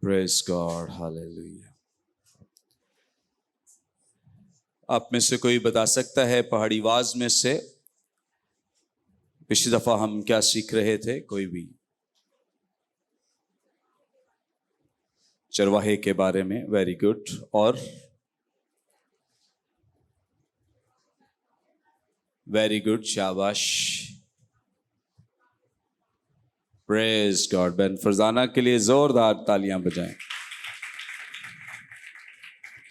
Praise God, hallelujah. آپ میں سے کوئی بتا سکتا ہے پہاڑی آواز میں سے پچھلی دفعہ ہم کیا سیکھ رہے تھے؟ کوئی بھی چرواہے کے بارے میں. Very good. اور ویری گڈ، شاباش. پریز گاڈ. بہن فرزانہ کے لیے زوردار تالیاں بجائیں.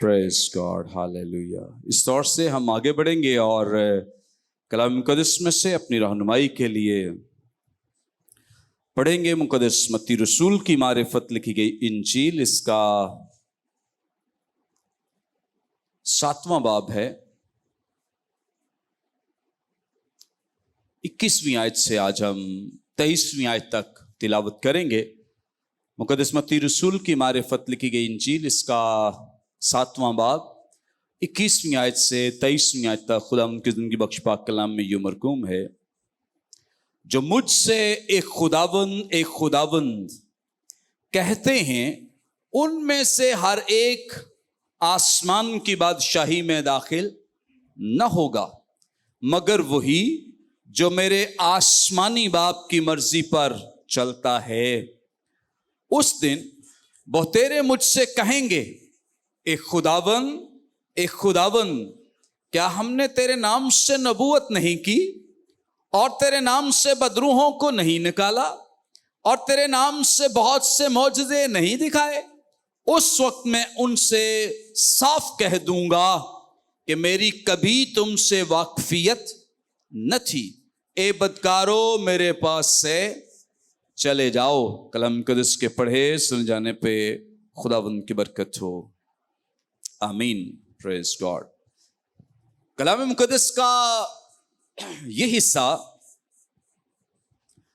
پریز گاڈ، ہاللیلویا. اس طور سے ہم آگے بڑھیں گے اور کلام مقدس میں سے اپنی رہنمائی کے لیے پڑھیں گے مقدس متی رسول کی معرفت لکھی گئی انجیل. اس کا 7واں باب ہے. 21ویں آیت سے آج ہم 23ویں آیت تک تلاوت کریں گے. مقدس متی رسول کی معرفت لکھی گئی انجیل، اس کا 7واں باب 21ویں آیت سے 23ویں آیت تک خدا ان کی زندگی بخش پاک کلام میں یوں مرقوم ہے: جو مجھ سے ایک خداوند کہتے ہیں، ان میں سے ہر ایک آسمان کی بادشاہی میں داخل نہ ہوگا، مگر وہی جو میرے آسمانی باپ کی مرضی پر چلتا ہے. اس دن بہتیرے مجھ سے کہیں گے، ایک خداوند، کیا ہم نے تیرے نام سے نبوت نہیں کی، اور تیرے نام سے بدروحوں کو نہیں نکالا، اور تیرے نام سے بہت سے معجزے نہیں دکھائے؟ اس وقت میں ان سے صاف کہہ دوں گا کہ میری کبھی تم سے واقفیت نہ تھی. اے بدکارو، میرے پاس سے چلے جاؤ. کلام مقدس کے پڑھے سن جانے پہ خداوند کی برکت ہو. آمین. پریز گاڈ. کلام مقدس کا یہ حصہ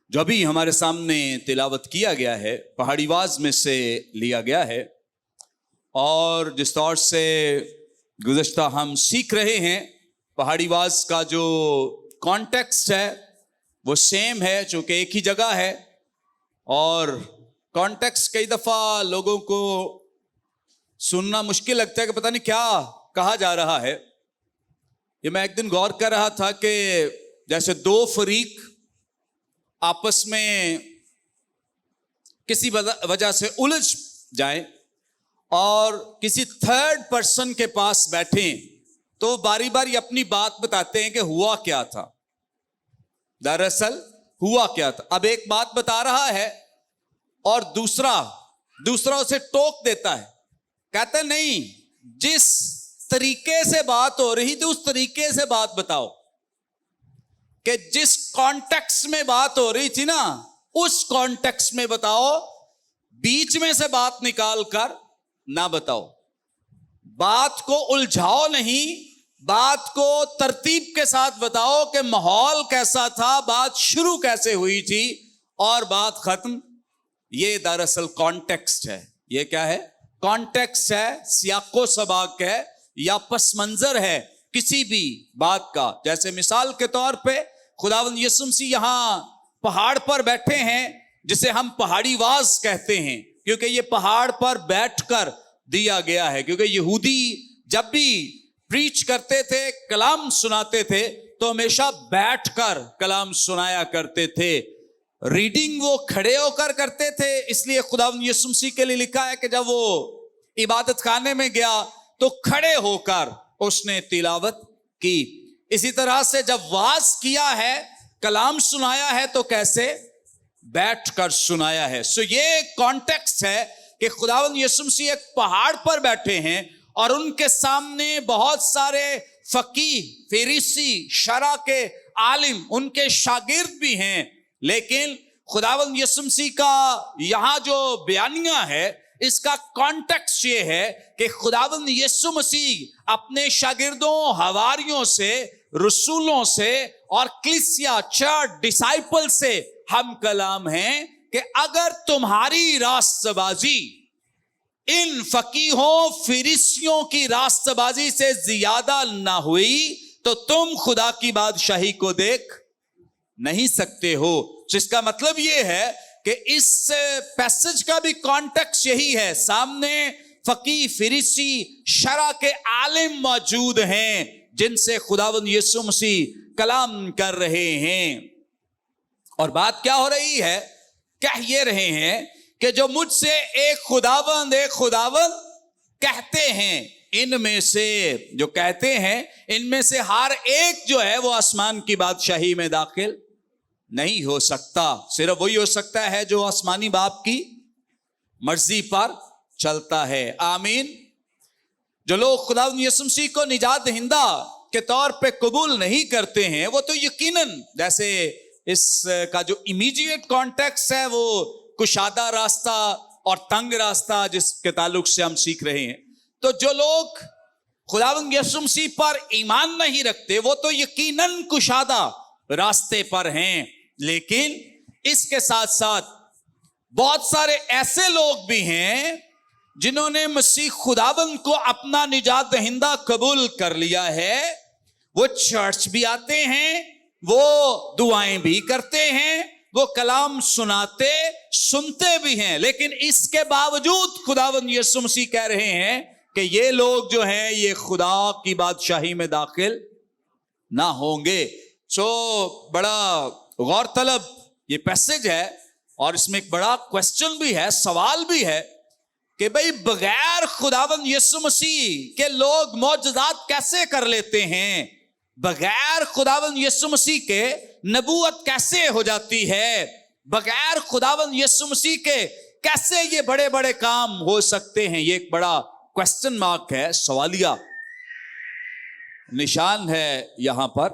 جو ابھی ہمارے سامنے تلاوت کیا گیا ہے، پہاڑی آواز میں سے لیا گیا ہے، اور جس طور سے گزشتہ ہم سیکھ رہے ہیں، پہاڑی آواز کا جو کانٹیکسٹ ہے وہ سیم ہے، چونکہ ایک ہی جگہ ہے. اور کانٹیکسٹ کئی دفعہ لوگوں کو سننا مشکل لگتا ہے کہ پتہ نہیں کیا کہا جا رہا ہے. یہ میں ایک دن غور کر رہا تھا کہ جیسے دو فریق آپس میں کسی وجہ سے الجھ جائیں اور کسی تھرڈ پرسن کے پاس بیٹھیں، تو باری باری اپنی بات بتاتے ہیں کہ ہوا کیا تھا، دراصل ہوا کیا تھا. اب ایک بات بتا رہا ہے اور دوسرا اسے ٹوک دیتا ہے، کہتا ہے نہیں، جس طریقے سے بات ہو رہی تھی اس طریقے سے بات بتاؤ، کہ جس کانٹیکس میں بات ہو رہی تھی نا اس کانٹیکس میں بتاؤ، بیچ میں سے بات نکال کر نہ بتاؤ. بات کو الجھاؤ نہیں، بات کو ترتیب کے ساتھ بتاؤ کہ ماحول کیسا تھا، بات شروع کیسے ہوئی تھی اور بات ختم. یہ دراصل کانٹیکسٹ ہے. یہ کیا ہے؟ کانٹیکسٹ ہے، سیاق و سباق ہے، یا پس منظر ہے کسی بھی بات کا. جیسے مثال کے طور پہ خداوند یسوع مسیح یہاں پہاڑ پر بیٹھے ہیں، جسے ہم پہاڑی واز کہتے ہیں، کیونکہ یہ پہاڑ پر بیٹھ کر دیا گیا ہے. کیونکہ یہودی جب بھی پریچ کرتے تھے، کلام سناتے تھے، تو ہمیشہ بیٹھ کر کلام سنایا کرتے تھے. ریڈنگ وہ کھڑے ہو کر کرتے تھے، اس لیے خداوند یسوع مسیح کے لیے لکھا ہے کہ جب وہ عبادت خانے میں گیا تو کھڑے ہو کر اس نے تلاوت کی. اسی طرح سے جب واز کیا ہے، کلام سنایا ہے، تو کیسے؟ بیٹھ کر سنایا ہے. سو یہ کانٹیکسٹ ہے کہ خداوند یسوع مسیح ایک پہاڑ پر بیٹھے ہیں اور ان کے سامنے بہت سارے فقیہ، فریسی، شرع کے عالم، ان کے شاگرد بھی ہیں. لیکن خداوند یسوع مسیح کا یہاں جو بیانیہ ہے، اس کا کانٹیکسٹ یہ ہے کہ خداوند یسوع مسیح اپنے شاگردوں، حواریوں سے، رسولوں سے اور کلیسیا، چرچ، ڈسائپل سے ہم کلام ہیں کہ اگر تمہاری راست بازی ان فقیہوں، فریسیوں کی راست بازی سے زیادہ نہ ہوئی تو تم خدا کی بادشاہی کو دیکھ نہیں سکتے ہو. جس کا مطلب یہ ہے کہ کہ اس پیسج کا بھی کانٹیکس یہی ہے. سامنے فقی فریسی شرع کے عالم موجود ہیں جن سے خداوند یسوع مسیح کلام کر رہے ہیں. اور بات کیا ہو رہی ہے؟ کہہ یہ رہے ہیں کہ جو مجھ سے ایک خداوند کہتے ہیں، ان میں سے جو کہتے ہیں ان میں سے ہر ایک جو ہے وہ آسمان کی بادشاہی میں داخل نہیں ہو سکتا. صرف وہی ہو سکتا ہے جو آسمانی باپ کی مرضی پر چلتا ہے. آمین. جو لوگ خداوند یسوع مسیح کو نجات دہندہ کے طور پہ قبول نہیں کرتے ہیں، وہ تو یقیناً، جیسے اس کا جو امیڈیٹ کانٹیکس ہے وہ کشادہ راستہ اور تنگ راستہ جس کے تعلق سے ہم سیکھ رہے ہیں، تو جو لوگ خداوند یسوع مسیح پر ایمان نہیں رکھتے وہ تو یقیناً کشادہ راستے پر ہیں. لیکن اس کے ساتھ ساتھ بہت سارے ایسے لوگ بھی ہیں جنہوں نے مسیح خداوند کو اپنا نجات دہندہ قبول کر لیا ہے. وہ چرچ بھی آتے ہیں، وہ دعائیں بھی کرتے ہیں، وہ کلام سنتے بھی ہیں، لیکن اس کے باوجود خداوند یسوع مسیح کہہ رہے ہیں کہ یہ لوگ جو ہیں یہ خدا کی بادشاہی میں داخل نہ ہوں گے. بڑا غور طلب یہ پیسج ہے، اور اس میں ایک بڑا کوسچن بھی ہے، سوال بھی ہے کہ بھئی بغیر خداوند یسوع مسیح کے لوگ معجزات کیسے کر لیتے ہیں؟ بغیر خداوند یسوع مسیح کے نبوت کیسے ہو جاتی ہے؟ بغیر خداوند یسوع مسیح کے کیسے یہ بڑے بڑے کام ہو سکتے ہیں؟ یہ ایک بڑا کوسچن مارک ہے، سوالیہ نشان ہے یہاں پر.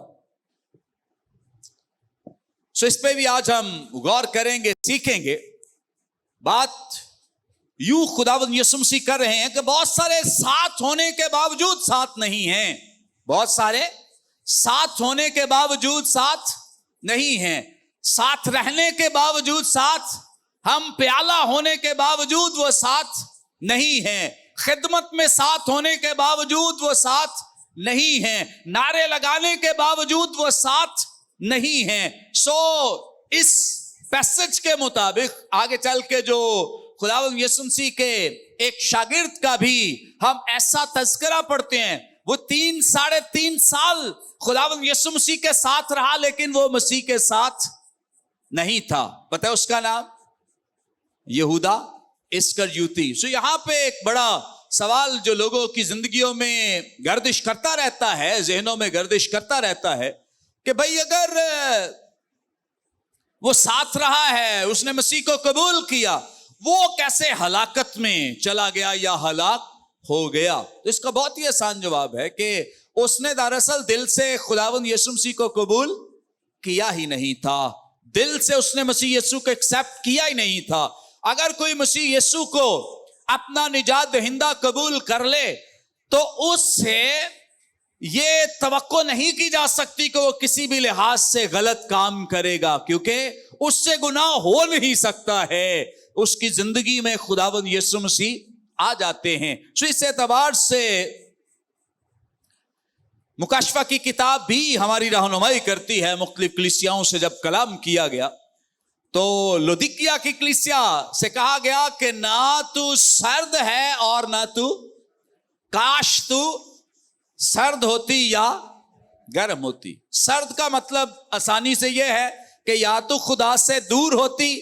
اس پہ بھی آج ہم غور کریں گے، سیکھیں گے. بات یوں خداوند یسوع مسیح کر رہے ہیں کہ بہت سارے ساتھ ہونے کے باوجود ساتھ نہیں ہیں، بہت سارے ساتھ ہونے کے باوجود ساتھ نہیں ہیں، ساتھ رہنے کے باوجود ساتھ، ہم پیالہ ہونے کے باوجود وہ ساتھ نہیں ہیں، خدمت میں ساتھ ہونے کے باوجود وہ ساتھ نہیں ہیں، نعرے لگانے کے باوجود وہ ساتھ نہیں ہیں. اس پیسج کے مطابق آگے چل کے جو خداوند یسوع مسیح کے ایک شاگرد کا بھی ہم ایسا تذکرہ پڑھتے ہیں، وہ 3.5 سال خداوند یسوع مسیح کے ساتھ رہا لیکن وہ مسیح کے ساتھ نہیں تھا. پتہ ہے اس کا نام؟ یہودا اسکریوتی. یہاں پہ ایک بڑا سوال جو لوگوں کی زندگیوں میں گردش کرتا رہتا ہے، ذہنوں میں گردش کرتا رہتا ہے کہ بھئی اگر وہ ساتھ رہا ہے، اس نے مسیح کو قبول کیا، وہ کیسے ہلاکت میں چلا گیا یا ہلاک ہو گیا؟ تو اس کا بہت ہی آسان جواب ہے کہ اس نے دراصل دل سے خداوند یسوع مسیح کو قبول کیا ہی نہیں تھا. دل سے اس نے مسیح یسوع کو ایکسپٹ کیا ہی نہیں تھا. اگر کوئی مسیح یسوع کو اپنا نجات دہندہ قبول کر لے تو اس سے یہ توقع نہیں کی جا سکتی کہ وہ کسی بھی لحاظ سے غلط کام کرے گا، کیونکہ اس سے گناہ ہو نہیں سکتا ہے. اس کی زندگی میں خداوند یسوع مسیح آ جاتے ہیں. اس اعتبار سے مکاشفہ کی کتاب بھی ہماری رہنمائی کرتی ہے. مختلف کلیسیاؤں سے جب کلام کیا گیا تو لودیکیا کی کلیسیا سے کہا گیا کہ نہ تو سرد ہے اور نہ تو، کاش تو سرد ہوتی یا گرم ہوتی. سرد کا مطلب آسانی سے یہ ہے کہ یا تو خدا سے دور ہوتی،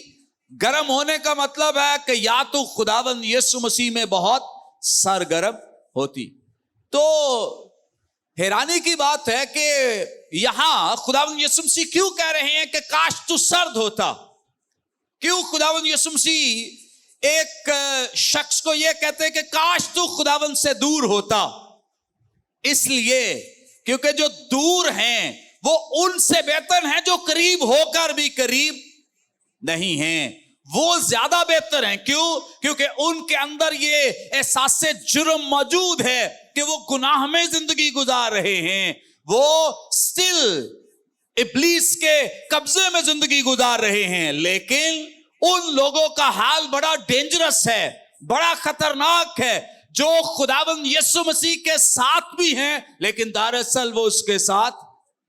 گرم ہونے کا مطلب ہے کہ یا تو خداوند یسوع مسیح میں بہت سرگرم ہوتی. تو حیرانی کی بات ہے کہ یہاں خداوند یسوع مسیح کیوں کہہ رہے ہیں کہ کاش تو سرد ہوتا؟ کیوں خداوند یسوع مسیح ایک شخص کو یہ کہتے ہیں کہ کاش تو خداوند سے دور ہوتا؟ اس لیے کیونکہ جو دور ہیں وہ ان سے بہتر ہیں جو قریب ہو کر بھی قریب نہیں ہیں. وہ زیادہ بہتر ہیں. کیوں؟ کیونکہ ان کے اندر یہ احساس جرم موجود ہے کہ وہ گناہ میں زندگی گزار رہے ہیں، وہ سٹل ابلیس کے قبضے میں زندگی گزار رہے ہیں. لیکن ان لوگوں کا حال بڑا ڈینجرس ہے، بڑا خطرناک ہے، جو خداوند یسوع مسیح کے ساتھ بھی ہیں لیکن دراصل وہ اس کے ساتھ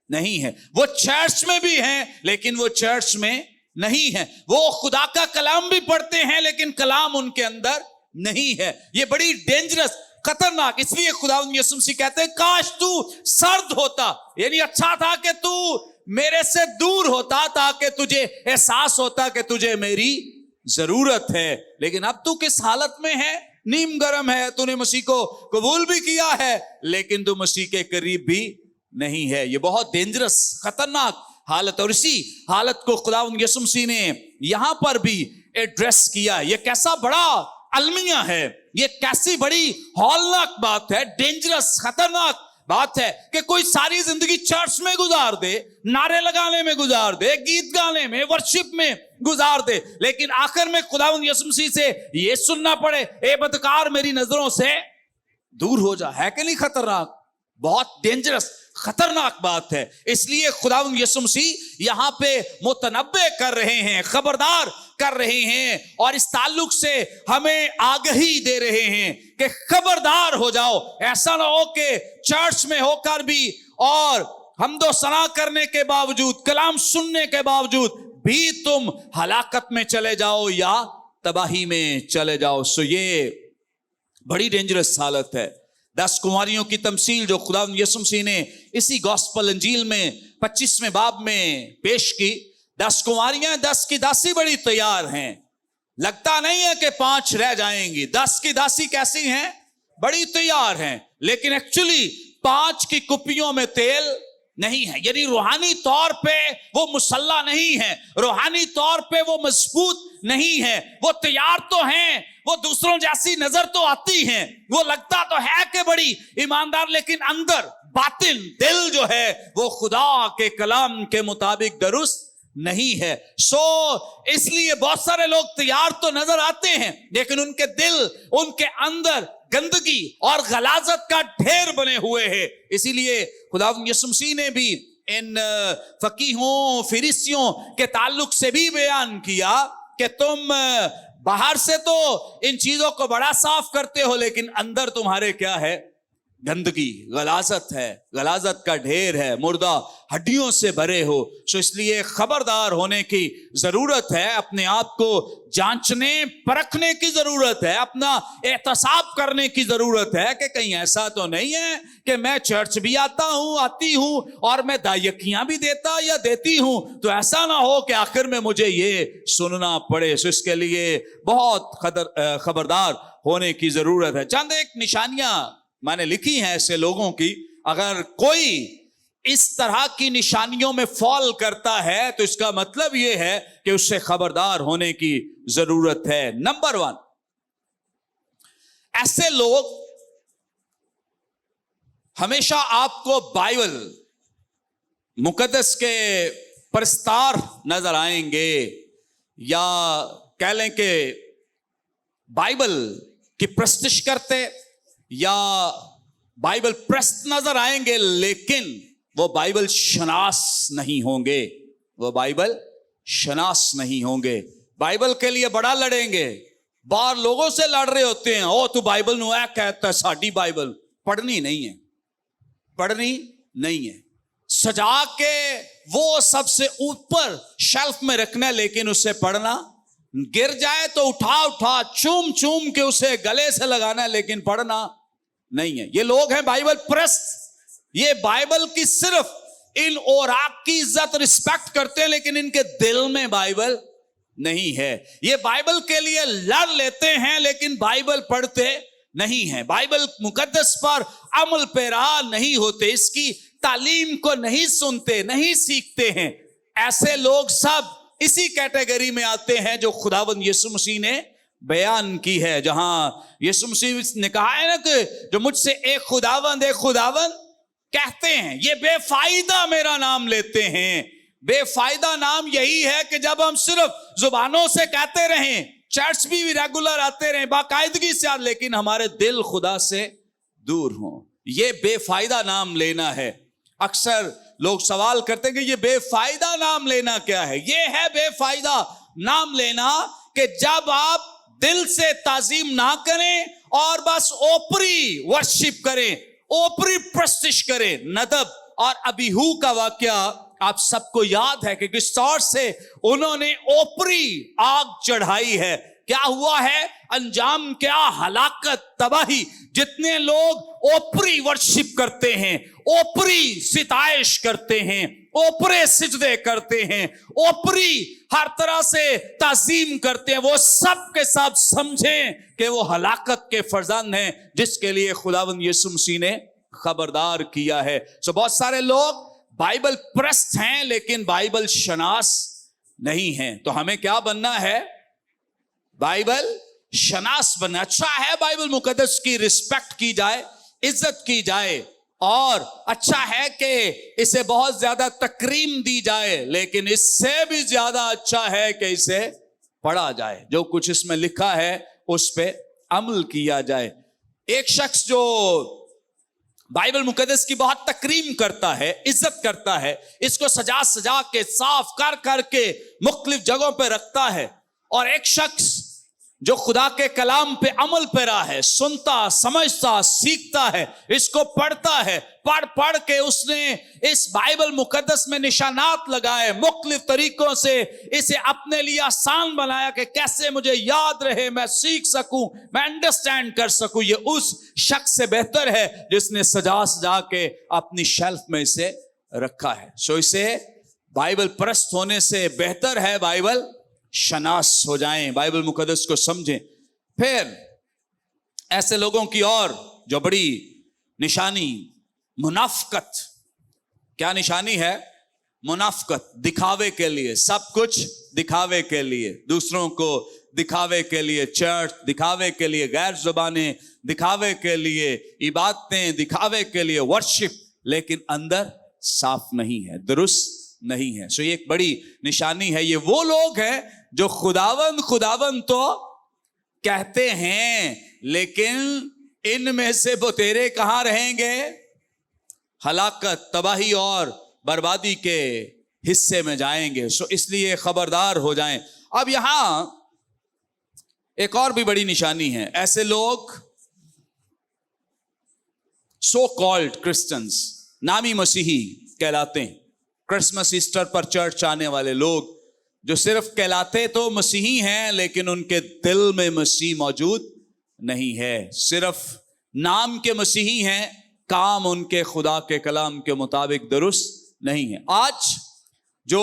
نہیں ہے. وہ چرچ میں بھی ہیں لیکن وہ چرچ میں نہیں ہے. وہ خدا کا کلام بھی پڑھتے ہیں لیکن کلام ان کے اندر نہیں ہے. یہ بڑی ڈینجرس، خطرناک. اس لیے خداوند یسوع مسیح کہتے ہیں کاش تو سرد ہوتا، یعنی اچھا تھا کہ تو میرے سے دور ہوتا تاکہ تجھے احساس ہوتا کہ تجھے میری ضرورت ہے. لیکن اب تو کس حالت میں ہے؟ نیم گرم ہے. تو نے مسیح کو قبول بھی کیا ہے لیکن تو مسیح کے قریب بھی نہیں ہے. یہ بہت ڈینجرس، خطرناک حالت. اور اسی حالت کو خداوند یسوع مسیح نے یہاں پر بھی ایڈریس کیا. یہ کیسا بڑا المیہ ہے، یہ کیسی بڑی ہولناک بات ہے، ڈینجرس، خطرناک بات ہے کہ کوئی ساری زندگی چرچ میں گزار دے، نعرے لگانے میں گزار دے، گیت گانے میں، ورشپ میں گزار دے، لیکن آخر میں خداوند یسوع مسیح سے یہ سننا پڑے اے بدکار میری نظروں سے دور ہو جا. ہے کہ نہیں خطرناک؟ بہت ڈینجرس، خطرناک بات ہے. اس لیے خداوند یسوع مسیح یہاں پہ متنبہ کر رہے ہیں، خبردار کر رہے ہیں، اور اس تعلق سے ہمیں آگہی دے رہے ہیں کہ خبردار ہو جاؤ. ایسا نہ ہو کہ چرچ میں ہو کر بھی اور حمد و ثنا کرنے کے باوجود، کلام سننے کے باوجود بھی تم ہلاکت میں چلے جاؤ یا تباہی میں چلے جاؤ. سو یہ بڑی ڈینجرس حالت ہے. 10 کنواریوں کی تمثیل جو خداوند یسوع مسیح نے اسی گوسپل انجیل میں 25ویں باب میں پیش کی. 10 کنواریاں، 10 کی داسی بڑی تیار ہیں. لگتا نہیں ہے کہ 5 رہ جائیں گی. 10 کی داسی کیسی ہیں؟ بڑی تیار ہیں. لیکن ایکچولی 5 کی کپیوں میں تیل نہیں ہے. یعنی روحانی طور پہ وہ مسلح نہیں ہے، روحانی طور پہ وہ مضبوط نہیں ہے. وہ تیار تو ہیں، وہ دوسروں جیسی نظر تو آتی ہیں، وہ لگتا تو ہے کہ بڑی ایماندار، لیکن اندر باطن دل جو ہے وہ خدا کے کلام کے مطابق درست نہیں ہے. سو اس لیے بہت سارے لوگ تیار تو نظر آتے ہیں لیکن ان کے دل، ان کے اندر گندگی اور غلاظت کا ڈھیر بنے ہوئے ہیں. اسی لیے خداوند یسوع مسیح نے بھی ان فقیہوں، فریسیوں کے تعلق سے بھی بیان کیا کہ تم باہر سے تو ان چیزوں کو بڑا صاف کرتے ہو لیکن اندر تمہارے کیا ہے؟ گندگی، غلاظت ہے، غلاظت کا ڈھیر ہے، مردہ ہڈیوں سے بھرے ہو. سو اس لیے خبردار ہونے کی ضرورت ہے، اپنے آپ کو جانچنے پرکھنے کی ضرورت ہے، اپنا احتساب کرنے کی ضرورت ہے کہ کہیں ایسا تو نہیں ہے کہ میں چرچ بھی آتی ہوں اور میں دائیکیاں بھی دیتا یا دیتی ہوں تو ایسا نہ ہو کہ آخر میں مجھے یہ سننا پڑے. سو اس کے لیے بہت خبردار ہونے کی ضرورت ہے. چند ایک نشانیاں میں نے لکھی ہیں ایسے لوگوں کی. اگر کوئی اس طرح کی نشانیوں میں فال کرتا ہے تو اس کا مطلب یہ ہے کہ اس سے خبردار ہونے کی ضرورت ہے. نمبر 1، ایسے لوگ ہمیشہ آپ کو بائبل مقدس کے پرستار نظر آئیں گے، یا کہہ لیں کہ بائبل کی پرستش کرتے یا بائبل پرست نظر آئیں گے، لیکن وہ بائبل شناس نہیں ہوں گے. وہ بائبل شناس نہیں ہوں گے. بائبل کے لیے بڑا لڑیں گے، باہر لوگوں سے لڑ رہے ہوتے ہیں، او تو بائبل نو اے کہتا ہے، ساڈی بائبل پڑھنی نہیں ہے، پڑھنی نہیں ہے. سجا کے وہ سب سے اوپر شیلف میں رکھنا ہے لیکن اسے پڑھنا، گر جائے تو اٹھا چوم چوم کے اسے گلے سے لگانا ہے لیکن پڑھنا نہیں ہے. یہ لوگ ہیں بائبل پرست. یہ بائبل کی صرف ان اوراق کی عزت رسپیکٹ کرتے ہیں لیکن ان کے دل میں بائبل نہیں ہے. یہ بائبل کے لیے لڑ لیتے ہیں لیکن بائبل پڑھتے نہیں ہیں. بائبل مقدس پر عمل پیرا نہیں ہوتے، اس کی تعلیم کو نہیں سنتے، نہیں سیکھتے ہیں. ایسے لوگ سب اسی کیٹیگری میں آتے ہیں جو خداوند یسوع مسیح نے بیان کی ہے، جہاں یسوع مسیح نے کہا ہے نا کہ جو مجھ سے ایک خداوند کہتے ہیں، یہ بے فائدہ میرا نام لیتے ہیں. بے فائدہ نام یہی ہے کہ جب ہم صرف زبانوں سے کہتے رہیں، چرچ بھی ریگولر آتے رہیں باقاعدگی سے، لیکن ہمارے دل خدا سے دور ہوں، یہ بے فائدہ نام لینا ہے. اکثر لوگ سوال کرتے ہیں کہ یہ بے فائدہ نام لینا کیا ہے؟ یہ ہے بے فائدہ نام لینا کہ جب آپ دل سے تعظیم نہ کریں اور بس اوپری ورشپ کریں، اوپری پرستش کریں. ندب اور ابیہو کا واقعہ آپ سب کو یاد ہے کہ کس طور سے انہوں نے اوپری آگ چڑھائی ہے. کیا ہوا ہے انجام؟ کیا ہلاکت، تباہی. جتنے لوگ اوپری ورشپ کرتے ہیں، اوپری ستائش کرتے ہیں، اوپرے سجدے کرتے ہیں، اوپری ہر طرح سے تعظیم کرتے ہیں، وہ سب کے سب سمجھیں کہ وہ ہلاکت کے فرزند ہیں، جس کے لیے خداوند یسوع مسیح نے خبردار کیا ہے. بہت سارے لوگ بائبل پرست ہیں لیکن بائبل شناس نہیں ہیں. تو ہمیں کیا بننا ہے؟ بائبل شناس بننا. اچھا ہے بائبل مقدس کی رسپیکٹ کی جائے، عزت کی جائے، اور اچھا ہے کہ اسے بہت زیادہ تکریم دی جائے، لیکن اس سے بھی زیادہ اچھا ہے کہ اسے پڑھا جائے، جو کچھ اس میں لکھا ہے اس پہ عمل کیا جائے. ایک شخص جو بائبل مقدس کی بہت تکریم کرتا ہے، عزت کرتا ہے، اس کو سجا سجا کے صاف کر کر کے مختلف جگہوں پہ رکھتا ہے، اور ایک شخص جو خدا کے کلام پہ عمل پیرا ہے، سنتا، سمجھتا، سیکھتا ہے، اس کو پڑھتا ہے، پڑھ پڑھ کے اس نے اس بائبل مقدس میں نشانات لگائے، مختلف طریقوں سے اسے اپنے لیے آسان بنایا کہ کیسے مجھے یاد رہے، میں سیکھ سکوں، میں انڈرسٹینڈ کر سکوں. یہ اس شخص سے بہتر ہے جس نے سجا سجا کے اپنی شیلف میں اسے رکھا ہے. اسے بائبل پرست ہونے سے بہتر ہے بائبل شناس ہو جائیں، بائبل مقدس کو سمجھیں. پھر ایسے لوگوں کی اور جو بڑی نشانی منافقت. کیا نشانی ہے؟ منافقت. دکھاوے کے لیے، سب کچھ دکھاوے کے لیے، دوسروں کو دکھاوے کے لیے، چرچ دکھاوے کے لیے، غیر زبانیں دکھاوے کے لیے، عبادتیں دکھاوے کے لیے، ورشپ، لیکن اندر صاف نہیں ہے، درست نہیں ہے. یہ ایک بڑی نشانی ہے. یہ وہ لوگ ہیں جو خداوند تو کہتے ہیں، لیکن ان میں سے وہ تیرے کہاں رہیں گے؟ ہلاکت، تباہی اور بربادی کے حصے میں جائیں گے. اس لیے خبردار ہو جائیں. اب یہاں ایک اور بھی بڑی نشانی ہے. ایسے لوگ سو کالڈ کرسچنز، نامی مسیحی کہلاتے ہیں. کرسمس ایسٹر پر چرچ آنے والے لوگ جو صرف کہلاتے تو مسیحی ہیں لیکن ان کے دل میں مسیح موجود نہیں ہے. صرف نام کے مسیحی ہیں، کام ان کے خدا کے کلام کے مطابق درست نہیں ہے. آج جو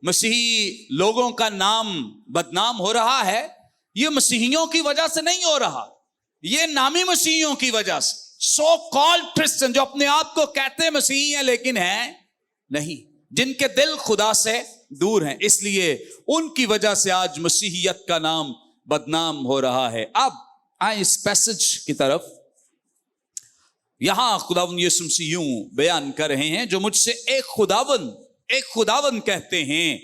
مسیحی لوگوں کا نام بدنام ہو رہا ہے، یہ مسیحیوں کی وجہ سے نہیں ہو رہا، یہ نامی مسیحیوں کی وجہ سے. سو کالڈ کرسچن جو اپنے آپ کو کہتے مسیحی ہیں لیکن ہیں نہیں، جن کے دل خدا سے دور ہیں. اس لیے ان کی وجہ سے آج مسیحیت کا نام بدنام ہو رہا ہے. اب آئیں اس پیسج کی طرف. یہاں خداوند یسوع مسیح یوں بیان کر رہے ہیں، جو مجھ سے ایک خداوند کہتے ہیں.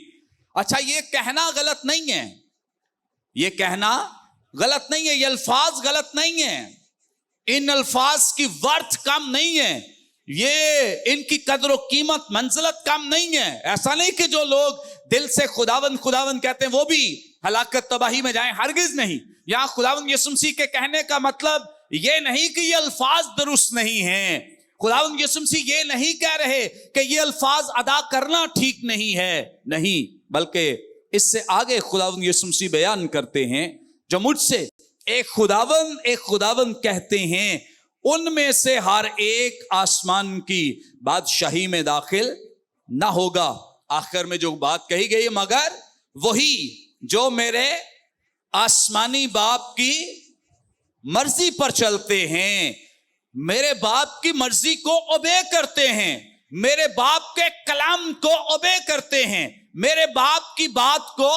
اچھا، یہ کہنا غلط نہیں ہے، یہ کہنا غلط نہیں ہے، یہ الفاظ غلط نہیں ہیں، ان الفاظ کی ورتھ کم نہیں ہے، یہ ان کی قدر و قیمت منزلت کم نہیں ہے. ایسا نہیں کہ جو لوگ دل سے خداوند کہتے ہیں وہ بھی ہلاکت تباہی میں جائیں، ہرگز نہیں. یہاں خداوند یسوع مسیح کے کہنے کا مطلب یہ نہیں کہ یہ الفاظ درست نہیں ہیں. خداوند یسوع مسیح یہ نہیں کہہ رہے کہ یہ الفاظ ادا کرنا ٹھیک نہیں ہے، نہیں، بلکہ اس سے آگے خداوند یسوع مسیح بیان کرتے ہیں، جو مجھ سے ایک خداوند کہتے ہیں، ان میں سے ہر ایک آسمان کی بادشاہی میں داخل نہ ہوگا. آخر میں جو بات کہی گئی، مگر وہی جو میرے آسمانی باپ کی مرضی پر چلتے ہیں، میرے باپ کی مرضی کو اوبے کرتے ہیں، میرے باپ کے کلام کو اوبے کرتے ہیں، میرے باپ کی بات کو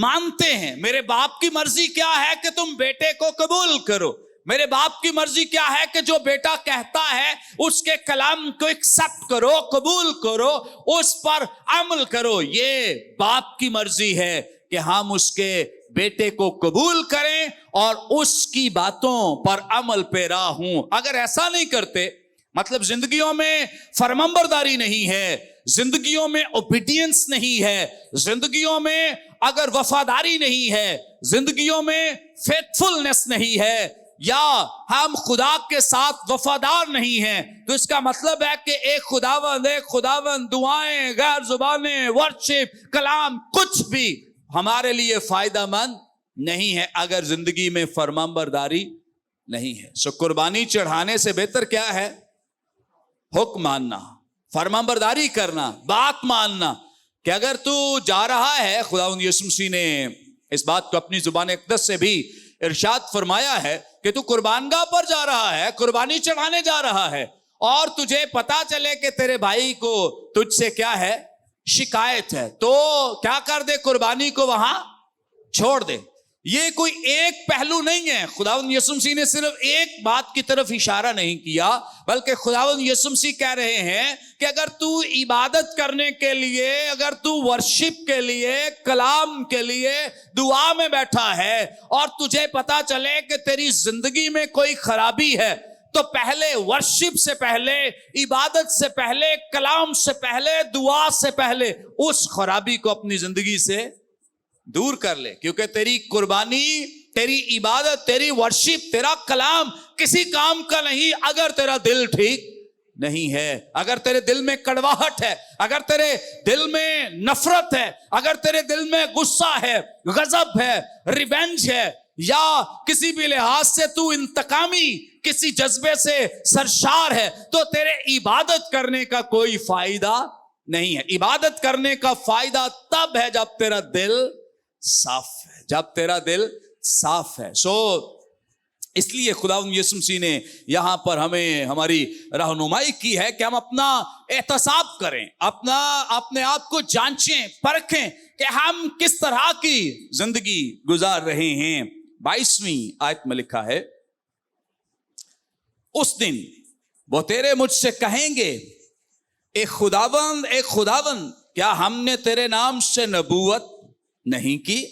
مانتے ہیں. میرے باپ کی مرضی کیا ہے کہ تم بیٹے کو قبول کرو. میرے باپ کی مرضی کیا ہے کہ جو بیٹا کہتا ہے اس کے کلام کو ایکسپٹ کرو، قبول کرو، اس پر عمل کرو. یہ باپ کی مرضی ہے کہ ہم اس کے بیٹے کو قبول کریں اور اس کی باتوں پر عمل پیرا ہوں. اگر ایسا نہیں کرتے، مطلب زندگیوں میں فرمانبرداری نہیں ہے، زندگیوں میں اوبیڈینس نہیں ہے، زندگیوں میں اگر وفاداری نہیں ہے، زندگیوں میں فیتھفلنس نہیں ہے، یا ہم خدا کے ساتھ وفادار نہیں ہیں تو اس کا مطلب ہے کہ ایک خداوند دعائیں، غیر زبانیں، ورشپ، کلام کچھ بھی ہمارے لیے فائدہ مند نہیں ہے اگر زندگی میں فرمانبرداری نہیں ہے. سو قربانی چڑھانے سے بہتر کیا ہے؟ حکم ماننا، فرمانبرداری کرنا، بات ماننا. کہ اگر تو جا رہا ہے، خداوند یسوع مسیح نے اس بات کو اپنی زبان اقدس سے بھی ارشاد فرمایا ہے کہ تو قربان گاہ پر جا رہا ہے، قربانی چڑھانے جا رہا ہے، اور تجھے پتا چلے کہ تیرے بھائی کو تجھ سے کیا ہے؟ شکایت ہے، تو کیا کر دے؟ قربانی کو وہاں چھوڑ دے. یہ کوئی ایک پہلو نہیں ہے. خداوند یسوع مسیح نے صرف ایک بات کی طرف اشارہ نہیں کیا، بلکہ خداوند یسوع مسیح کہہ رہے ہیں کہ اگر تو عبادت کرنے کے لیے، اگر تو ورشپ کے لیے، کلام کے لیے دعا میں بیٹھا ہے اور تجھے پتا چلے کہ تیری زندگی میں کوئی خرابی ہے، تو پہلے ورشپ سے پہلے، عبادت سے پہلے، کلام سے پہلے، دعا سے پہلے اس خرابی کو اپنی زندگی سے دور کر لے. کیونکہ تیری قربانی، تیری عبادت، تیری ورشپ، تیرا کلام کسی کام کا نہیں اگر تیرا دل ٹھیک نہیں ہے. اگر تیرے دل میں کڑواہٹ ہے، اگر تیرے دل میں نفرت ہے، اگر تیرے دل میں غصہ ہے، غضب ہے، ریونج ہے، یا کسی بھی لحاظ سے تو انتقامی کسی جذبے سے سرشار ہے، تو تیرے عبادت کرنے کا کوئی فائدہ نہیں ہے. عبادت کرنے کا فائدہ تب ہے جب تیرا دل صاف ہے، جب تیرا دل صاف ہے. سو اس لیے خداوند یسوع مسیح نے یہاں پر ہمیں ہماری رہنمائی کی ہے کہ ہم اپنا احتساب کریں، اپنے آپ کو جانچیں، پرکھیں کہ ہم کس طرح کی زندگی گزار رہے ہیں. 22ویں آیت میں لکھا ہے، اس دن وہ تیرے مجھ سے کہیں گے، اے خداوند کیا ہم نے تیرے نام سے نبوت نہیں کی،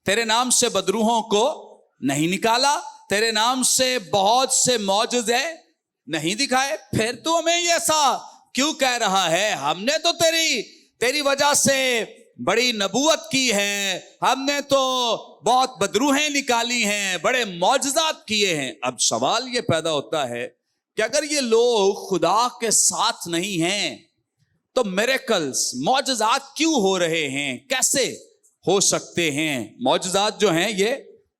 تیرے نام سے بدروحوں کو نہیں نکالا، تیرے نام سے بہت سے معجزے نہیں دکھائے؟ پھر تو ہمیں یہ ایسا کیوں کہہ رہا ہے؟ ہم نے تو تیری وجہ سے بڑی نبوت کی ہے، ہم نے تو بہت بدروحیں نکالی ہیں، بڑے معجزات کیے ہیں. اب سوال یہ پیدا ہوتا ہے کہ اگر یہ لوگ خدا کے ساتھ نہیں ہیں تو میریکلز، معجزات کیوں ہو رہے ہیں؟ کیسے ہو سکتے ہیں؟ معجزات جو ہیں یہ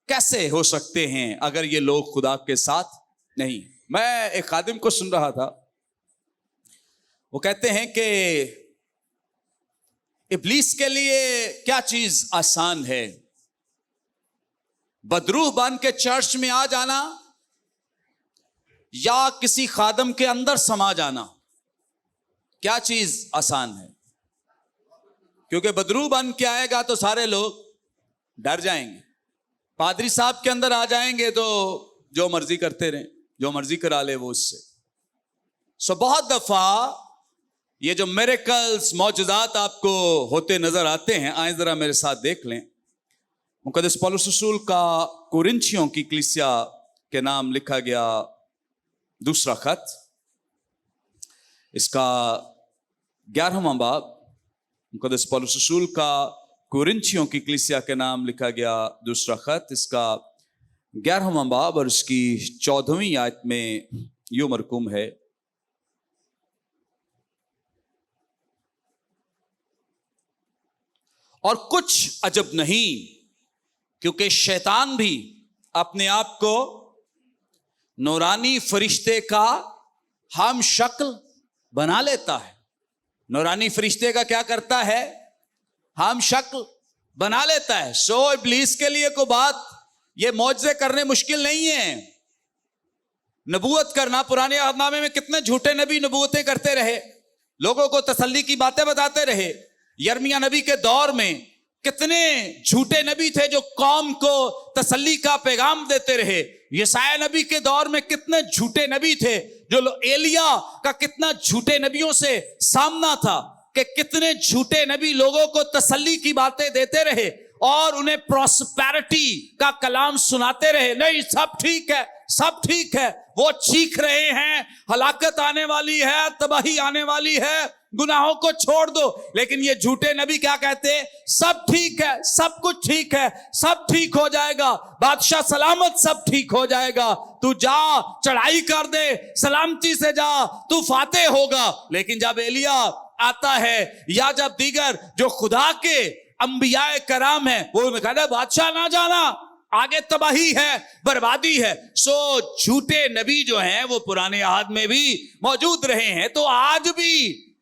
کیسے ہو سکتے ہیں اگر یہ لوگ خدا کے ساتھ نہیں؟ میں ایک خادم کو سن رہا تھا، وہ کہتے ہیں کہ ابلیس کے لیے کیا چیز آسان ہے؟ بدروح بن کے چرچ میں آ جانا یا کسی خادم کے اندر سما جانا؟ کیا چیز آسان ہے؟ کیونکہ بدروح بن کے آئے گا تو سارے لوگ ڈر جائیں گے. پادری صاحب کے اندر آ جائیں گے تو جو مرضی کرتے رہیں، جو مرضی کرا لے وہ اس سے. سو بہت دفعہ یہ جو میریکلز، معجزات آپ کو ہوتے نظر آتے ہیں، آئیں ذرا میرے ساتھ دیکھ لیں. مقدس پولس رسول کا کورنتھیوں کی کلیسیا کے نام لکھا گیا دوسرا خط، اس کا 11واں باب. مقدس پولس رسول کا کورنتھیوں کی کلیسیا کے نام لکھا گیا دوسرا خط، اس کا 11واں باب اور اس کی 14ویں آیت میں یوں مرقوم ہے، اور کچھ عجب نہیں کیونکہ شیطان بھی اپنے آپ کو نورانی فرشتے کا ہم شکل بنا لیتا ہے. نورانی فرشتے کا کیا کرتا ہے؟ ہم شکل بنا لیتا ہے. سو ابلیس کے لیے کوئی بات، یہ معجزے کرنے مشکل نہیں ہیں. نبوت کرنا، پرانے عہد نامے میں کتنے جھوٹے نبی نبوتیں کرتے رہے، لوگوں کو تسلی کی باتیں بتاتے رہے. یرمیہ نبی کے دور میں کتنے جھوٹے نبی تھے جو قوم کو تسلی کا پیغام دیتے رہے. یسایہ نبی کے دور میں کتنے جھوٹے نبی تھے جو ایلیا کا کتنا جھوٹے نبیوں سے سامنا تھا کہ کتنے جھوٹے نبی لوگوں کو تسلی کی باتیں دیتے رہے اور انہیں پراسپیرٹی کا کلام سناتے رہے. نہیں، سب ٹھیک ہے، سب ٹھیک ہے، وہ چیخ رہے ہیں ہلاکت آنے والی ہے, تباہی آنے والی ہے, گناہوں کو چھوڑ دو. لیکن یہ جھوٹے نبی کیا کہتے ہیں؟ سب ٹھیک ہے, سب کچھ ٹھیک ہے, سب ٹھیک ہو جائے گا, بادشاہ سلامت, سب ٹھیک ہو جائے گا, تو جا چڑھائی کر دے, سلامتی سے جا, تو فاتح ہوگا. لیکن جب ایلیا آتا ہے یا جب دیگر جو خدا کے انبیاء کرام ہیں وہ کہتے ہیں بادشاہ نہ جانا, آگے تباہی ہے, بربادی ہے. سو جھوٹے نبی جو ہیں وہ پرانے عہد میں بھی موجود رہے ہیں. تو آج بھی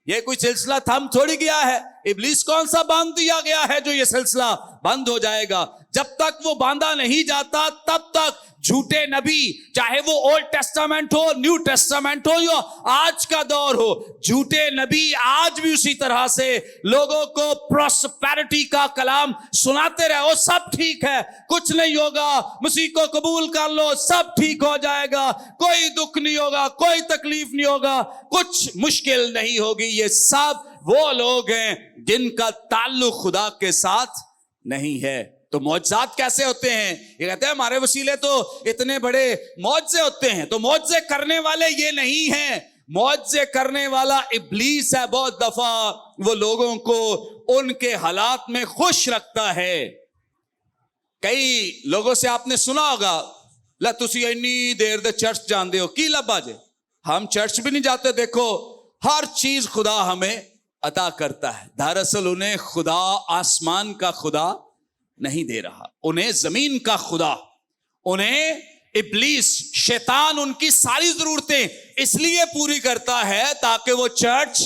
یہ کوئی سلسلہ تھم تھوڑی گیا ہے. ابلیس کون سا باندھ دیا گیا ہے جو یہ سلسلہ بند ہو جائے گا؟ جب تک وہ باندھا نہیں جاتا تب تک جھوٹے نبی, چاہے وہ اولڈ ٹیسٹامنٹ ہو, نیو ٹیسٹامنٹ ہو, یا آج کا دور ہو, جھوٹے نبی آج بھی اسی طرح سے لوگوں کو پراسپیرٹی کا کلام سناتے رہے. وہ سب ٹھیک ہے, کچھ نہیں ہوگا, مسیح کو قبول کر لو, سب ٹھیک ہو جائے گا, کوئی دکھ نہیں ہوگا, کوئی تکلیف نہیں ہوگا, کچھ مشکل نہیں ہوگی. یہ سب وہ لوگ ہیں جن کا تعلق خدا کے ساتھ نہیں ہے. تو معجزات کیسے ہوتے ہیں؟ یہ کہتے ہیں ہمارے وسیلے تو اتنے بڑے معجزے ہوتے ہیں. تو معجزے کرنے والے یہ نہیں ہیں, معجزے کرنے والا ابلیس ہے. بہت دفعہ وہ لوگوں کو ان کے حالات میں خوش رکھتا ہے. کئی لوگوں سے آپ نے سنا ہوگا لا تسی اتنی دیر دے چرچ جاندے ہو, کی لبا جے ہم چرچ بھی نہیں جاتے. دیکھو ہر چیز خدا ہمیں عطا کرتا ہے. دراصل انہیں خدا آسمان کا خدا نہیں دے رہا, انہیں زمین کا خدا, انہیں ابلیس شیطان ان کی ساری ضرورتیں اس لیے پوری کرتا ہے تاکہ وہ چرچ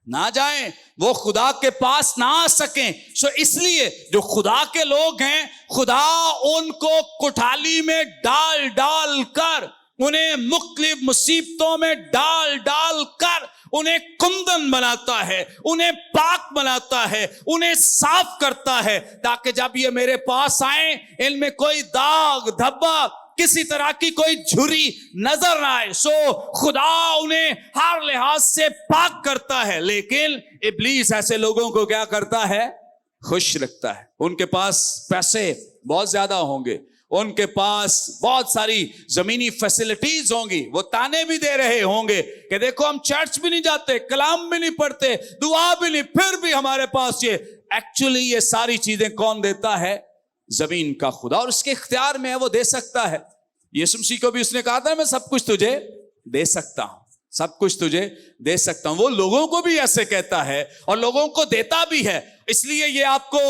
نہ جائیں, وہ خدا کے پاس نہ آ سکیں. سو اس لیے جو خدا کے لوگ ہیں خدا ان کو کوٹھالی میں ڈال ڈال کر, انہیں مختلف مصیبتوں میں ڈال ڈال کر انہیں کندن بناتا ہے, انہیں پاک بناتا ہے, انہیں صاف کرتا ہے تاکہ جب یہ میرے پاس آئیں ان میں کوئی داغ دھبا, کسی طرح کی کوئی جھری نظر نہ آئے. سو خدا انہیں ہر لحاظ سے پاک کرتا ہے. لیکن ابلیس ایسے لوگوں کو کیا کرتا ہے؟ خوش رکھتا ہے. ان کے پاس پیسے بہت زیادہ ہوں گے, ان کے پاس بہت ساری زمینی فیسلٹیز ہوں گی, وہ تانے بھی دے رہے ہوں گے کہ دیکھو ہم چرچ بھی نہیں جاتے, کلام بھی نہیں پڑھتے, دعا بھی نہیں, پھر بھی ہمارے پاس یہ. ایکچولی یہ ساری چیزیں کون دیتا ہے؟ زمین کا خدا, اور اس کے اختیار میں ہے, وہ دے سکتا ہے. یسوع مسیح کو بھی اس نے کہا تھا میں سب کچھ تجھے دے سکتا ہوں, سب کچھ تجھے دے سکتا ہوں. وہ لوگوں کو بھی ایسے کہتا ہے اور لوگوں کو دیتا بھی ہے. اس لیے یہ آپ کو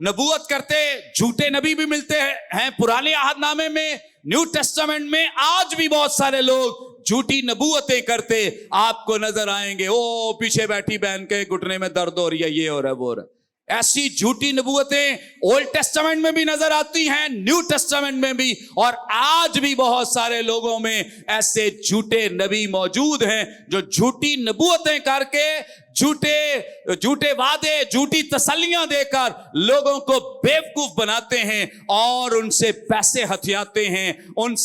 نبوت کرتے جھوٹے نبی بھی ملتے ہیں پرانے عہد نامے میں, نیو ٹیسٹامنٹ میں. آج بھی بہت سارے لوگ جھوٹی نبوتیں کرتے آپ کو نظر آئیں گے. او پیچھے بیٹھی بہن کے گھٹنے میں درد ہو رہی ہے, یہ ہو رہا ہے, وہ ہو رہا ہے. ایسی جھوٹی نبوتیں اولڈ ٹیسٹامنٹ میں بھی نظر آتی ہیں, نیو ٹیسٹامنٹ میں بھی, اور آج بھی بہت سارے لوگوں میں ایسے جھوٹے نبی موجود ہیں جو جھوٹی نبوتیں کر کے جھوٹے وعدے, جھوٹی تسلیاں دے کر لوگوں کو بیوقوف بناتے ہیں اور ان سے پیسے ہتھیاتے ہیں, ان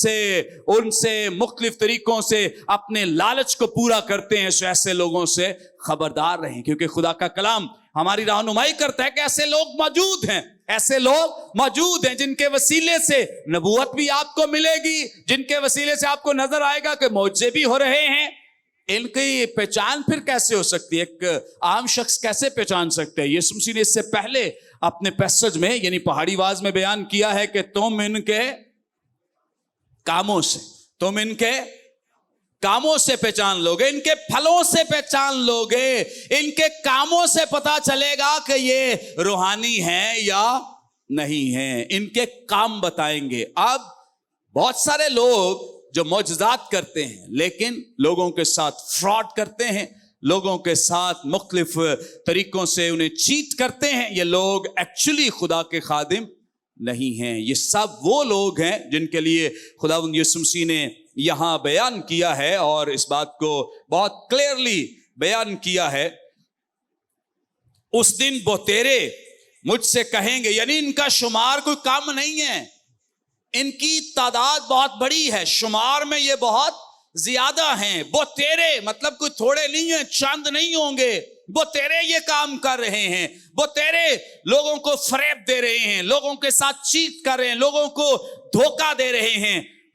سے مختلف طریقوں سے اپنے لالچ کو پورا کرتے ہیں. سو ایسے لوگوں سے خبردار رہیں, کیونکہ خدا کا کلام ہماری رہنمائی کرتا ہے کہ ایسے لوگ موجود ہیں, ایسے لوگ موجود ہیں جن کے وسیلے سے نبوت بھی آپ کو ملے گی, جن کے وسیلے سے آپ کو نظر آئے گا کہ معجزے بھی ہو رہے ہیں. ان کی پہچان پھر کیسے ہو سکتی ہے؟ ایک عام شخص کیسے پہچان سکتے ہیں؟ یسوع مسیح نے اس سے پہلے اپنے پیسج میں یعنی پہاڑی واز میں بیان کیا ہے کہ تم ان کے کاموں سے پہچان لوگے, ان کے پھلوں سے پہچان لوگے, ان کے کاموں سے پتا چلے گا کہ یہ روحانی ہیں یا نہیں ہیں. ان کے کام بتائیں گے. اب بہت سارے لوگ جو معجزات کرتے ہیں لیکن لوگوں کے ساتھ فراڈ کرتے ہیں, لوگوں کے ساتھ مختلف طریقوں سے انہیں چیٹ کرتے ہیں, یہ لوگ ایکچولی خدا کے خادم نہیں ہیں. یہ سب وہ لوگ ہیں جن کے لیے خداوند یسوع مسیح نے یہاں بیان کیا ہے اور اس بات کو بہت کلیئرلی بیان کیا ہے. اس دن بہتیرے مجھ سے کہیں گے, یعنی ان کا شمار کوئی کم نہیں ہے, ان کی تعداد بہت بڑی ہے, شمار میں یہ بہت زیادہ ہیں. بہتیرے مطلب کوئی تھوڑے نہیں ہیں, چند نہیں ہوں گے. بہتیرے یہ کام کر رہے ہیں, بہتیرے لوگوں کو فریب دے رہے ہیں, لوگوں کے ساتھ چیٹ کر رہے ہیں, لوگوں کو دھوکہ دے رہے ہیں.